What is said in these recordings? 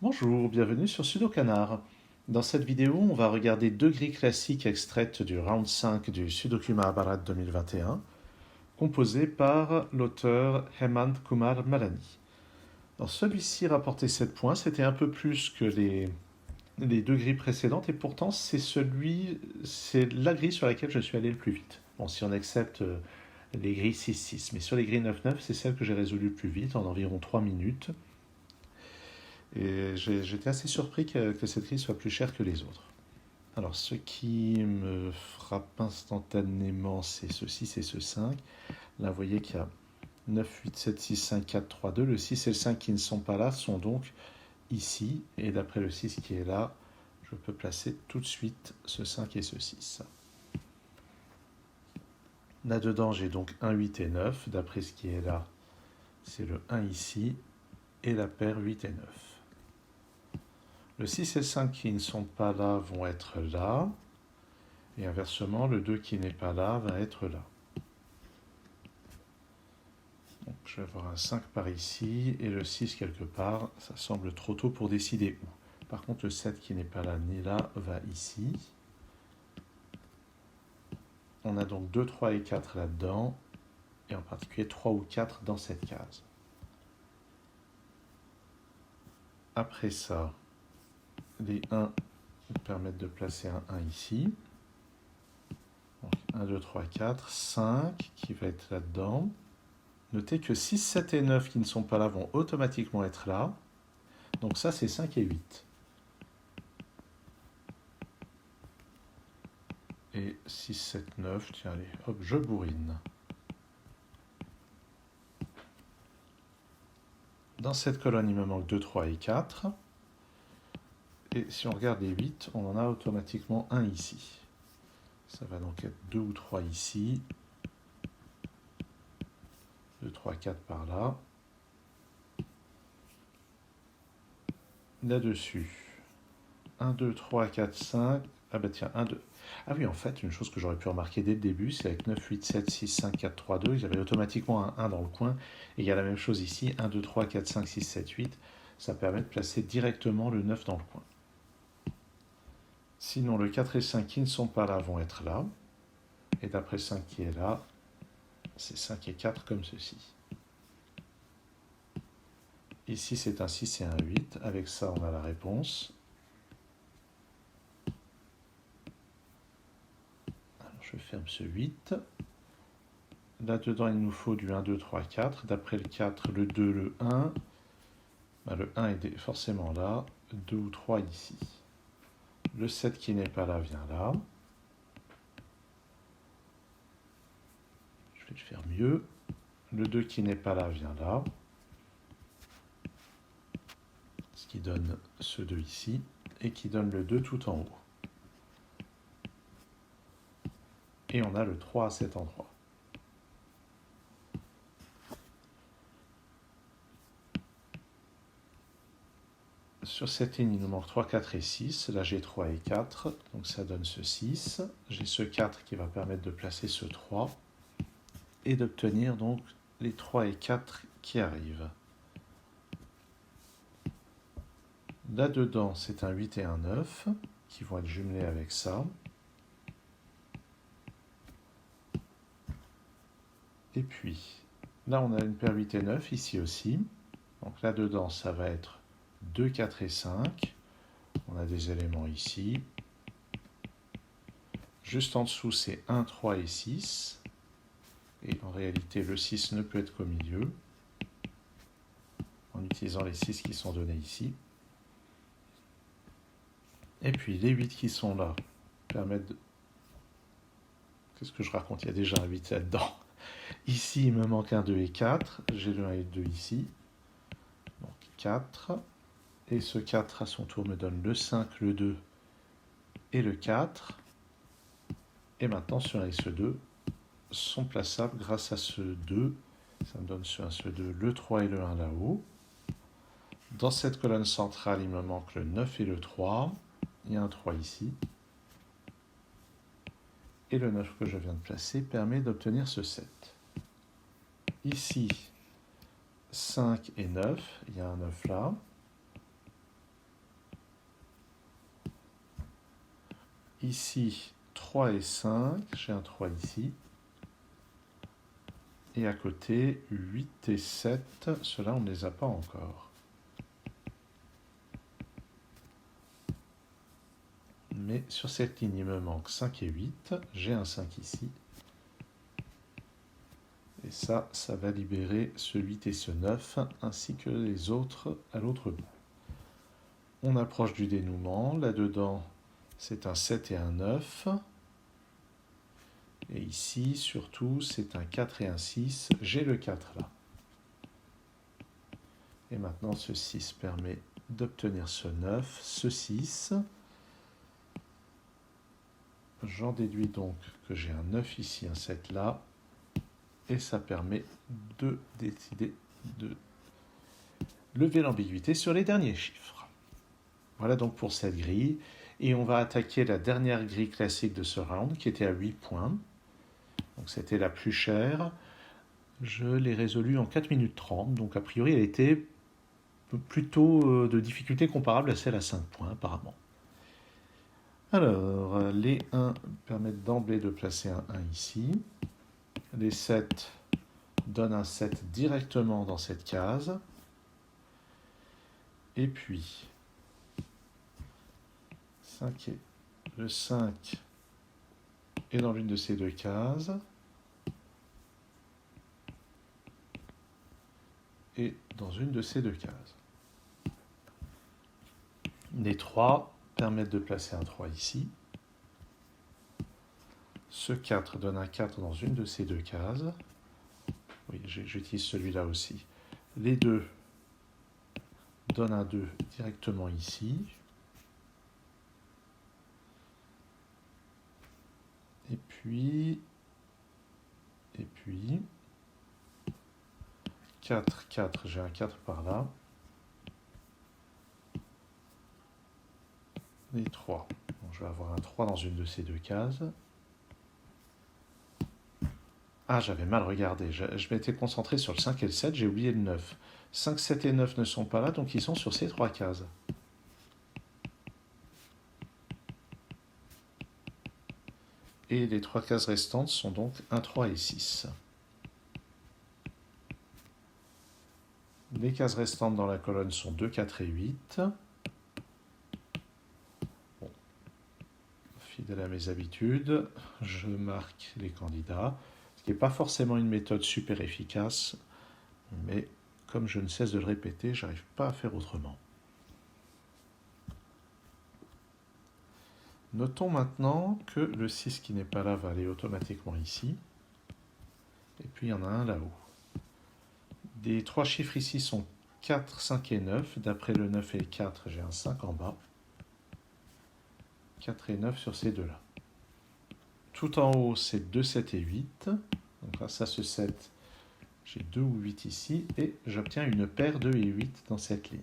Bonjour, bienvenue sur Sudokanar. Dans cette vidéo, on va regarder deux grilles classiques extraites du round 5 du Sudoku Mahabharat 2021, composées par l'auteur Hemant Kumar Malani. Alors celui-ci rapportait 7 points, c'était un peu plus que les deux grilles précédentes, et pourtant c'est la grille sur laquelle je suis allé le plus vite. Bon, si on accepte les grilles 6-6, mais sur les grilles 9-9, c'est celle que j'ai résolue le plus vite, en environ 3 minutes. Et j'étais assez surpris que cette grille soit plus chère que les autres. Alors, ce qui me frappe instantanément, c'est ce 6 et ce 5. Là, vous voyez qu'il y a 9, 8, 7, 6, 5, 4, 3, 2. Le 6 et le 5 qui ne sont pas là sont donc ici. Et d'après le 6 qui est là, je peux placer tout de suite ce 5 et ce 6. Là-dedans, j'ai donc 1, 8 et 9. D'après ce qui est là, c'est le 1 ici et la paire 8 et 9. Le 6 et le 5 qui ne sont pas là vont être là. Et inversement, le 2 qui n'est pas là va être là. Donc je vais avoir un 5 par ici et le 6 quelque part. Ça semble trop tôt pour décider où. Par contre, le 7 qui n'est pas là ni là va ici. On a donc 2, 3 et 4 là-dedans. Et en particulier 3 ou 4 dans cette case. Après ça, les 1 permettent de placer un 1 ici. Donc 1, 2, 3, 4, 5 qui va être là-dedans. Notez que 6, 7 et 9 qui ne sont pas là vont automatiquement être là. Donc ça, c'est 5 et 8. Et 6, 7, 9, tiens, allez, hop, je bourrine. Dans cette colonne, il me manque 2, 3 et 4. Et si on regarde les 8, on en a automatiquement un ici. Ça va donc être 2 ou 3 ici. 2, 3, 4 par là. Là-dessus, 1, 2, 3, 4, 5. Ah bah tiens, 1, 2. Ah oui, en fait, une chose que j'aurais pu remarquer dès le début, c'est avec 9, 8, 7, 6, 5, 4, 3, 2, j'avais automatiquement un 1 dans le coin. Et il y a la même chose ici, 1, 2, 3, 4, 5, 6, 7, 8. Ça permet de placer directement le 9 dans le coin. Sinon, le 4 et 5 qui ne sont pas là vont être là. Et d'après 5 qui est là, c'est 5 et 4 comme ceci. Ici, c'est un 6 et un 8. Avec ça, on a la réponse. Alors, je ferme ce 8. Là-dedans, il nous faut du 1, 2, 3, 4. D'après le 4, le 2, le 1. Ben, le 1 est forcément là. 2 ou 3 ici. Le 7 qui n'est pas là vient là. Je vais le faire mieux. Le 2 qui n'est pas là vient là. Ce qui donne ce 2 ici. Et qui donne le 2 tout en haut. Et on a le 3 à cet endroit. Sur cette ligne, il nous manque 3, 4 et 6. Là, j'ai 3 et 4, donc ça donne ce 6. J'ai ce 4 qui va permettre de placer ce 3 et d'obtenir donc les 3 et 4 qui arrivent. Là-dedans, c'est un 8 et un 9 qui vont être jumelés avec ça. Et puis, là, on a une paire 8 et 9, ici aussi. Donc là-dedans, ça va être 2, 4 et 5. On a des éléments ici. Juste en dessous, c'est 1, 3 et 6. Et en réalité, le 6 ne peut être qu'au milieu, en utilisant les 6 qui sont donnés ici. Et puis les 8 qui sont là permettent de... Qu'est-ce que je raconte? Il y a déjà un 8 là-dedans. Ici, il me manque un 2 et 4. J'ai le 1 et le 2 ici. Donc 4. Et ce 4 à son tour me donne le 5, le 2 et le 4. Et maintenant, ce 1 et ce 2 sont plaçables grâce à ce 2. Ça me donne ce 1, ce 2, le 3 et le 1 là-haut. Dans cette colonne centrale, il me manque le 9 et le 3. Il y a un 3 ici. Et le 9 que je viens de placer permet d'obtenir ce 7. Ici, 5 et 9. Il y a un 9 là. ici 3 et 5, j'ai un 3 ici. Et à côté, 8 et 7, ceux-là on ne les a pas encore. Mais sur cette ligne, il me manque 5 et 8, j'ai un 5 ici. Et ça va libérer ce 8 et ce 9, ainsi que les autres à l'autre bout. On approche du dénouement, là-dedans c'est un 7 et un 9. Et ici, surtout, c'est un 4 et un 6. J'ai le 4 là. Et maintenant, ce 6 permet d'obtenir ce 9, ce 6. J'en déduis donc que j'ai un 9 ici, un 7 là. Et ça permet de décider de lever l'ambiguïté sur les derniers chiffres. Voilà donc pour cette grille. Et on va attaquer la dernière grille classique de ce round, qui était à 8 points. Donc c'était la plus chère. Je l'ai résolue en 4 minutes 30. Donc a priori, elle était plutôt de difficulté comparable à celle à 5 points, apparemment. Alors, les 1 permettent d'emblée de placer un 1 ici. Les 7 donnent un 7 directement dans cette case. Et puis, le 5 est dans l'une de ces deux cases. Et dans une de ces deux cases. Les 3 permettent de placer un 3 ici. Ce 4 donne un 4 dans une de ces deux cases. Oui, j'utilise celui-là aussi. Les 2 donnent un 2 directement ici. Et puis 4, 4, j'ai un 4 par là. Et 3. Donc, je vais avoir un 3 dans une de ces deux cases. Ah, j'avais mal regardé. Je m'étais concentré sur le 5 et le 7, j'ai oublié le 9. 5, 7 et 9 ne sont pas là, donc ils sont sur ces trois cases. Et les trois cases restantes sont donc 1, 3 et 6. Les cases restantes dans la colonne sont 2, 4 et 8. Bon. Fidèle à mes habitudes, je marque les candidats, ce qui n'est pas forcément une méthode super efficace, mais comme je ne cesse de le répéter, je n'arrive pas à faire autrement. Notons maintenant que le 6 qui n'est pas là va aller automatiquement ici. Et puis il y en a un là-haut. Les trois chiffres ici sont 4, 5 et 9. D'après le 9 et le 4, j'ai un 5 en bas. 4 et 9 sur ces deux-là. Tout en haut, c'est 2, 7 et 8. Donc grâce à ce 7, j'ai 2 ou 8 ici. Et j'obtiens une paire 2 et 8 dans cette ligne.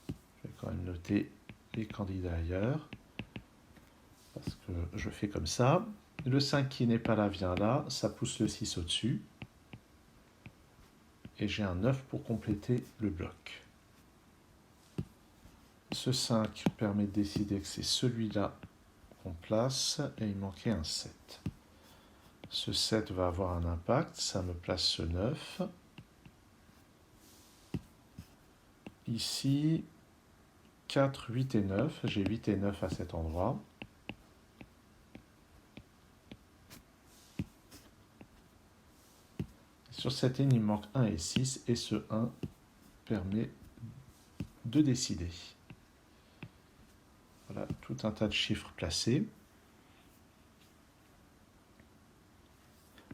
Je vais quand même noter les candidats ailleurs. Parce que je fais comme ça. Le 5 qui n'est pas là vient là. Ça pousse le 6 au-dessus. Et j'ai un 9 pour compléter le bloc. Ce 5 permet de décider que c'est celui-là qu'on place, et il manquait un 7. Ce 7 va avoir un impact, ça me place ce 9. Ici, 4, 8 et 9, j'ai 8 et 9 à cet endroit. Sur cette ligne, il manque 1 et 6, et ce 1 permet de décider. Voilà, tout un tas de chiffres placés.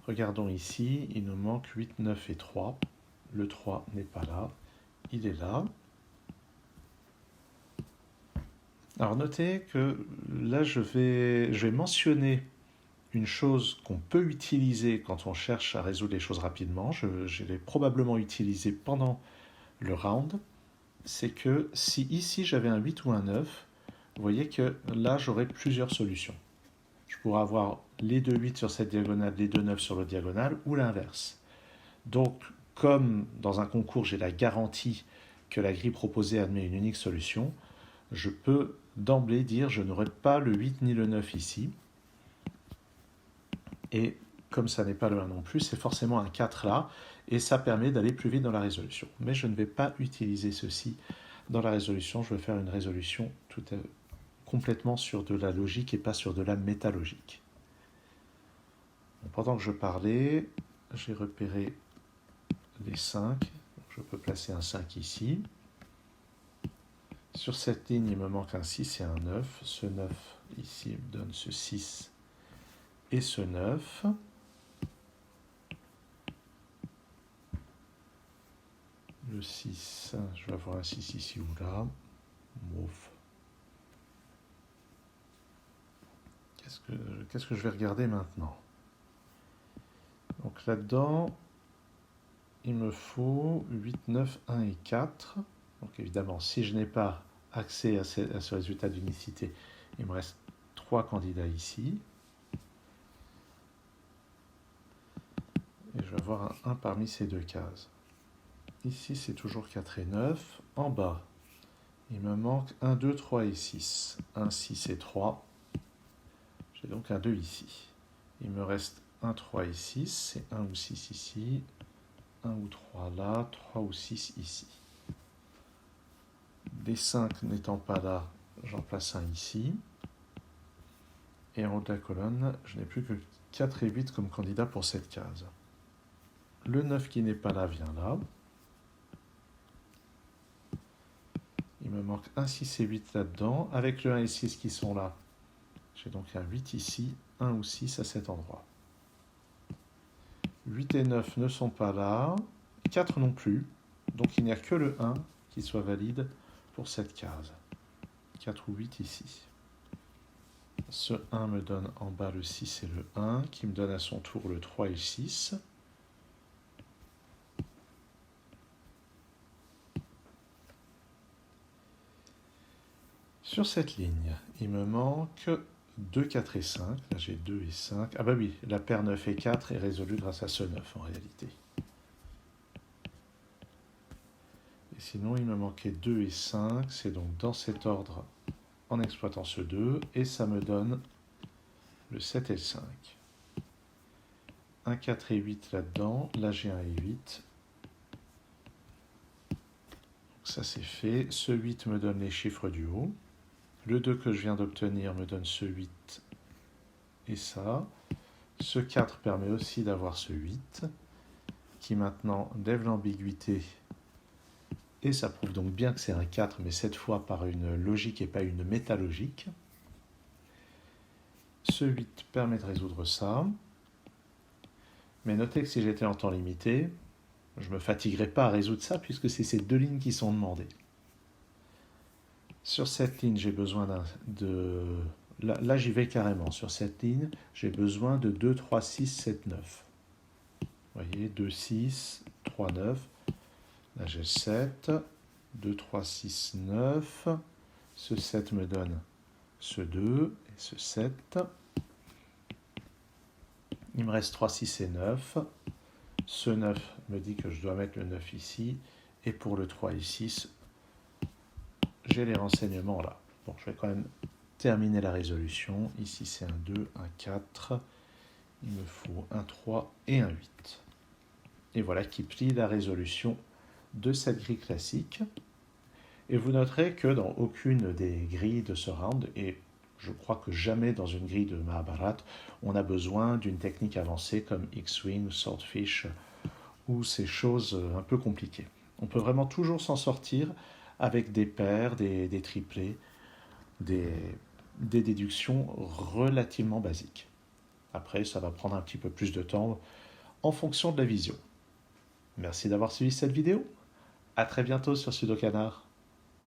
Regardons ici, il nous manque 8, 9 et 3. Le 3 n'est pas là, il est là. Alors notez que là, je vais mentionner une chose qu'on peut utiliser quand on cherche à résoudre les choses rapidement. Je l'ai probablement utilisé pendant le round. C'est que si ici j'avais un 8 ou un 9, vous voyez que là j'aurais plusieurs solutions. Je pourrais avoir les deux 8 sur cette diagonale, les deux 9 sur l'autre diagonale, ou l'inverse. Donc, comme dans un concours j'ai la garantie que la grille proposée admet une unique solution, je peux d'emblée dire je n'aurai pas le 8 ni le 9 ici. Et comme ça n'est pas le 1 non plus, c'est forcément un 4 là, et ça permet d'aller plus vite dans la résolution. Mais je ne vais pas utiliser ceci dans la résolution, je vais faire une résolution complètement sur de la logique et pas sur de la métalogique. Bon, pendant que je parlais, j'ai repéré les 5, donc je peux placer un 5 ici. Sur cette ligne, il me manque un 6 et un 9. Ce 9 ici me donne ce 6 et ce 9. Le 6, je vais avoir un 6 ici ou là. Mouf. Qu'est-ce que je vais regarder maintenant? Donc là-dedans, il me faut 8, 9, 1 et 4. Donc évidemment, si je n'ai pas accès à ce résultat d'unicité, il me reste 3 candidats ici. Et je vais avoir un 1 parmi ces deux cases. Ici, c'est toujours 4 et 9. En bas, il me manque 1, 2, 3 et 6. 1, 6 et 3. J'ai donc un 2 ici. Il me reste 1, 3 et 6. C'est 1 ou 6 ici. 1 ou 3 là. 3 ou 6 ici. Des 5 n'étant pas là, j'en place un ici. Et en haut de la colonne, je n'ai plus que 4 et 8 comme candidats pour cette case. Le 9 qui n'est pas là vient là. Il me manque 1, 6 et 8 là-dedans. Avec le 1 et 6 qui sont là, j'ai donc un 8 ici, 1 ou 6 à cet endroit. 8 et 9 ne sont pas là. 4 non plus. Donc il n'y a que le 1 qui soit valide pour cette case. 4 ou 8 ici. Ce 1 me donne en bas le 6 et le 1, qui me donne à son tour le 3 et le 6. Sur cette ligne, il me manque 2, 4 et 5. Là, j'ai 2 et 5. Ah bah oui, la paire 9 et 4 est résolue grâce à ce 9 en réalité. Et sinon, il me manquait 2 et 5. C'est donc dans cet ordre en exploitant ce 2. Et ça me donne le 7 et le 5. 1, 4 et 8 là-dedans. Là, j'ai 1 et 8. Donc ça, c'est fait. Ce 8 me donne les chiffres du haut. Le 2 que je viens d'obtenir me donne ce 8 et ça. Ce 4 permet aussi d'avoir ce 8, qui maintenant lève l'ambiguïté. Et ça prouve donc bien que c'est un 4, mais cette fois par une logique et pas une métalogique. Ce 8 permet de résoudre ça. Mais notez que si j'étais en temps limité, je ne me fatiguerais pas à résoudre ça, puisque c'est ces deux lignes qui sont demandées. Sur cette ligne, j'ai besoin de... Là, j'y vais carrément. Sur cette ligne, j'ai besoin de 2, 3, 6, 7, 9. Vous voyez, 2, 6, 3, 9. Là, j'ai 7. 2, 3, 6, 9. Ce 7 me donne ce 2 et ce 7. Il me reste 3, 6 et 9. Ce 9 me dit que je dois mettre le 9 ici. Et pour le 3 et 6, j'ai les renseignements là. Bon, je vais quand même terminer la résolution. Ici, c'est un 2, un 4. Il me faut un 3 et un 8. Et voilà qui plie la résolution de cette grille classique. Et vous noterez que dans aucune des grilles de ce round, et je crois que jamais dans une grille de Mahabharat, on a besoin d'une technique avancée comme X-Wing, Swordfish ou ces choses un peu compliquées. On peut vraiment toujours s'en sortir avec des paires, des triplés, des déductions relativement basiques. Après, ça va prendre un petit peu plus de temps en fonction de la vision. Merci d'avoir suivi cette vidéo. À très bientôt sur Sudokanar.